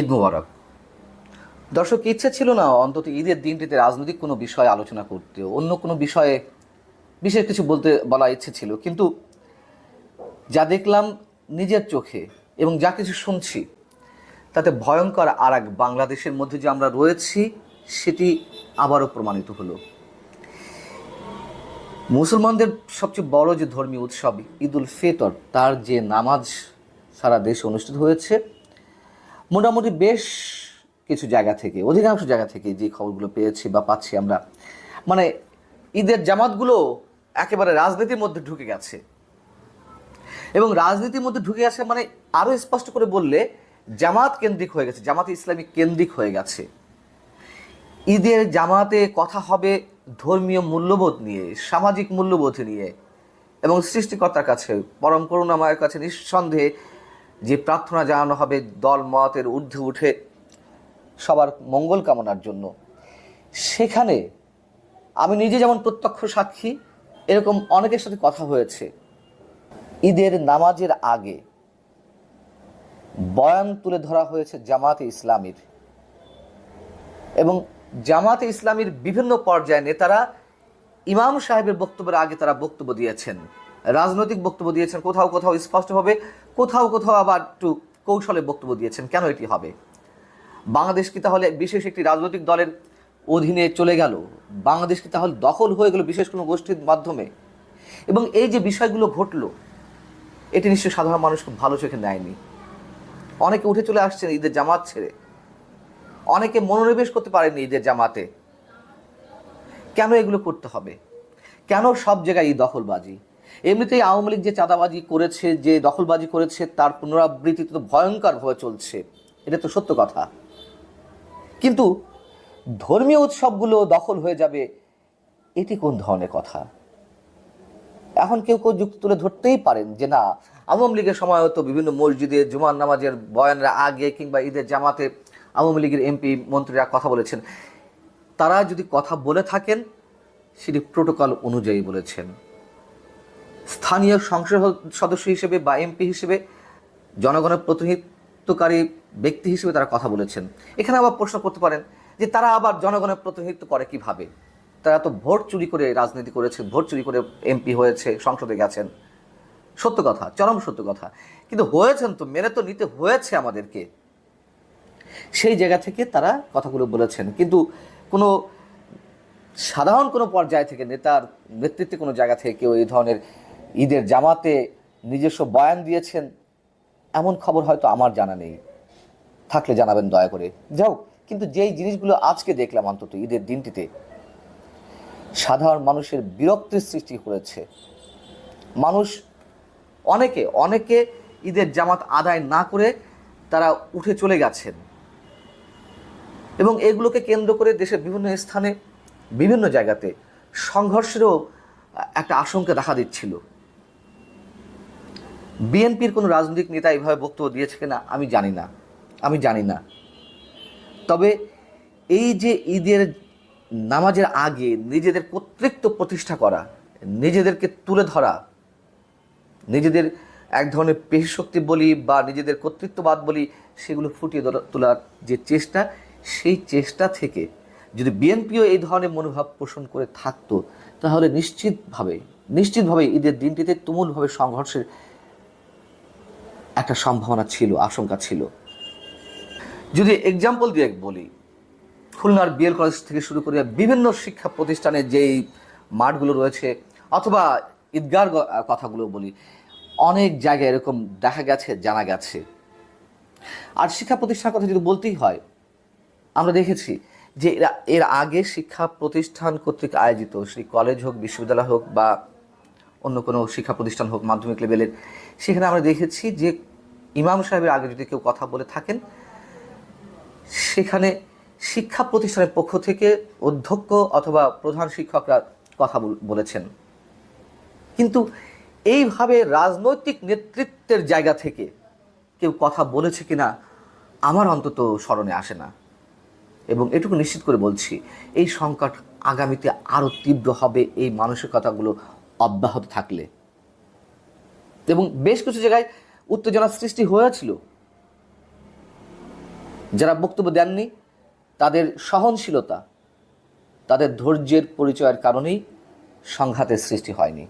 ঈদ মোবারক। দর্শক, ইচ্ছে ছিল না অন্তত ঈদের দিনটিতে রাজনৈতিক কোনো বিষয়ে আলোচনা করতে, অন্য কোনো বিষয়ে বিশেষ কিছু বলা ইচ্ছে ছিল, কিন্তু যা দেখলাম নিজের চোখে এবং যা কিছু শুনছি তাতে ভয়ঙ্কর আর এক বাংলাদেশের মধ্যে যে আমরা রয়েছি সেটি আবারও প্রমাণিত হলো। মুসলমানদের সবচেয়ে বড় যে ধর্মীয় উৎসব ঈদ উল ফিতর, তার যে নামাজ সারা দেশে অনুষ্ঠিত হয়েছে, মোটামুটি বেশ কিছু জায়গা থেকে, অধিকাংশ জায়গা থেকে যে খবরগুলো পেয়েছি বা পাচ্ছি আমরা, মানে ঈদের জামাতগুলো একেবারে রাজনীতির মধ্যে ঢুকে গেছে। এবং রাজনীতির মধ্যে ঢুকে গেছে মানে আরও স্পষ্ট করে বললে জামাত কেন্দ্রিক হয়ে গেছে, জামাতে ইসলামী কেন্দ্রিক হয়ে গেছে। ঈদের জামাতে কথা হবে ধর্মীয় মূল্যবোধ নিয়ে, সামাজিক মূল্যবোধ নিয়ে, এবং সৃষ্টিকর্তার কাছে, পরম করুণাময়ের কাছে নিঃসন্দেহে যে প্রার্থনা জানানো হবে দল মতের ঊর্ধ্বে উঠে সবার মঙ্গল কামনার জন্য। সেখানে আমি নিজে যেমন প্রত্যক্ষ সাক্ষী, এরকম অনেকের সাথে কথা হয়েছে। ঈদের নামাজের আগে বয়ান তুলে ধরা হয়েছে জামাতে ইসলামীর, এবং জামাতে ইসলামীর বিভিন্ন পর্যায়ে নেতারা ইমাম সাহেবের বক্তব্যের আগে তারা বক্তব্য দিয়েছেন, রাজনৈতিক বক্তব্য দিয়েছেন, কোথাও কোথাও স্পষ্টভাবে, কোথাও কোথাও আবার একটু কৌশলে বক্তব্য দিয়েছেন। কেন এটি হবে? বাংলাদেশ কি তাহলে বিশেষ একটি রাজনৈতিক দলের অধীনে চলে গেল? বাংলাদেশ কি তাহলে দখল হয়ে গেল বিশেষ কোনো গোষ্ঠীর মাধ্যমে? এবং এই যে বিষয়গুলো ঘটলো, এটি নিশ্চয়ই সাধারণ মানুষ খুব ভালো চোখে নেয়নি। অনেকে উঠে চলে আসছেন ঈদের জামাত ছেড়ে, অনেকে মনোনিবেশ করতে পারেননি ঈদের জামাতে। কেন এগুলো করতে হবে? কেন সব জায়গায় এই দখলবাজি? এমনিতেই আওয়ামী লীগ যে চাঁদাবাজি করেছে, যে দখলবাজি করেছে, তার পুনরাবৃত্তি তো ভয়ঙ্করভাবে চলছে, এটা তো সত্য কথা। কিন্তু ধর্মীয় উৎসবগুলো দখল হয়ে যাবে, এটি কোন ধরনের কথা? এখন কেউ কেউ যুক্তি তুলে ধরতেই পারেন যে না, আওয়ামী লীগের সময় হতো বিভিন্ন মসজিদে জুমার নামাজের বয়ানের আগে কিংবা ঈদের জামাতে আওয়ামী লীগের এমপি মন্ত্রীরা কথা বলেছেন। তারা যদি কথা বলে থাকেন সেটি প্রোটোকল অনুযায়ী বলেছেন। স্থানীয় সংসদ সদস্য হিসেবে বা এমপি হিসেবে, জনগণের প্রতিনিধিত্বকারী ব্যক্তি হিসেবে তারা কথা বলেছেন। এখানে আবার প্রশ্ন করতে পারেন যে তারা আবার জনগণের প্রতিনিধিত্ব করে কিভাবে? তারা তো ভোট চুরি করে রাজনীতি করেছে, ভোট চুরি করে এমপি হয়েছে, সংসদে গেছেন। সত্য কথা, চরম সত্য কথা। কিন্তু হয়েছেন তো, মেনে তো নিতে হয়েছে আমাদেরকে। সেই জায়গা থেকে তারা কথাগুলো বলেছেন। কিন্তু কোনো সাধারণ কোনো পর্যায় থেকে, নেতার নেতৃত্বে কোনো জায়গা থেকে কেউ এই ধরনের ঈদের জামাতে নিজস্ব বয়ান দিয়েছেন এমন খবর হয়তো আমার জানা নেই। থাকলে জানাবেন দয়া করে। যাও, কিন্তু যেই জিনিসগুলো আজকে দেখলাম, অন্তত ঈদের দিনটিতে সাধারণ মানুষের বিরক্তির সৃষ্টি করেছে। মানুষ অনেকে অনেকে ঈদের জামাত আদায় না করে তারা উঠে চলে গেছেন, এবং এগুলোকে কেন্দ্র করে দেশের বিভিন্ন স্থানে, বিভিন্ন জায়গাতে সংঘর্ষেরও একটা আশঙ্কা দেখা দিচ্ছিল। বিএনপির কোনো রাজনৈতিক নেতা এইভাবে বক্তব্য দিয়েছে কিনা আমি জানি না। তবে এই যে ঈদের নামাজের আগে নিজেদের কর্তৃত্ব প্রতিষ্ঠা করা, নিজেদেরকে তুলে ধরা, নিজেদের এক ধরনের পেশি শক্তি বলি বা নিজেদের কর্তৃত্ববাদ বলি, সেগুলো ফুটিয়ে তোলার যে চেষ্টা, সেই চেষ্টা থেকে যদি বিএনপিও এই ধরনের মনোভাব পোষণ করে থাকতো, তাহলে নিশ্চিতভাবে ঈদের দিনটিতে তুমুলভাবে সংঘর্ষের একটা সম্ভাবনা ছিল, আশঙ্কা ছিল। যদি এক্সাম্পল দিয়ে বলি, খুলনার বিএল কলেজ থেকে শুরু করে বিভিন্ন শিক্ষা প্রতিষ্ঠানের যেই মাঠগুলো রয়েছে, অথবা ঈদগার কথাগুলো বলি, অনেক জায়গায় এরকম দেখা গেছে, জানা গেছে। আর শিক্ষা প্রতিষ্ঠানের কথা যদি বলতেই হয়, আমরা দেখেছি যে এর আগে শিক্ষা প্রতিষ্ঠান কর্তৃক আয়োজিত, সেই কলেজ হোক, বিশ্ববিদ্যালয় হোক, বা অন্য কোনো শিক্ষা প্রতিষ্ঠান হোক মাধ্যমিক লেভেলের, সেখানে আমরা দেখেছি যে ইমাম সাহেবের আগে যদি কেউ কথা বলে থাকেন, সেখানে শিক্ষা প্রতিষ্ঠানের পক্ষ থেকে অধ্যক্ষ অথবা প্রধান শিক্ষকরা কথা বলেছেন। কিন্তু এইভাবে রাজনৈতিক নেতৃত্বের জায়গা থেকে কেউ কথা বলেছে কিনা আমার অন্তত স্মরণে আসে না। এবং এটুকু নিশ্চিত করে বলছি, এই সংকট আগামীতে আরও তীব্র হবে এই মানসিকতাগুলো অব্যাহত থাকলে। এবং বেশ কিছু জায়গায় উত্তেজনার সৃষ্টি হয়েছিল, যারা বক্তব্য দেননি তাদের সহনশীলতা, তাদের ধৈর্যের পরিচয়ের কারণেই সংঘাতের সৃষ্টি হয়নি।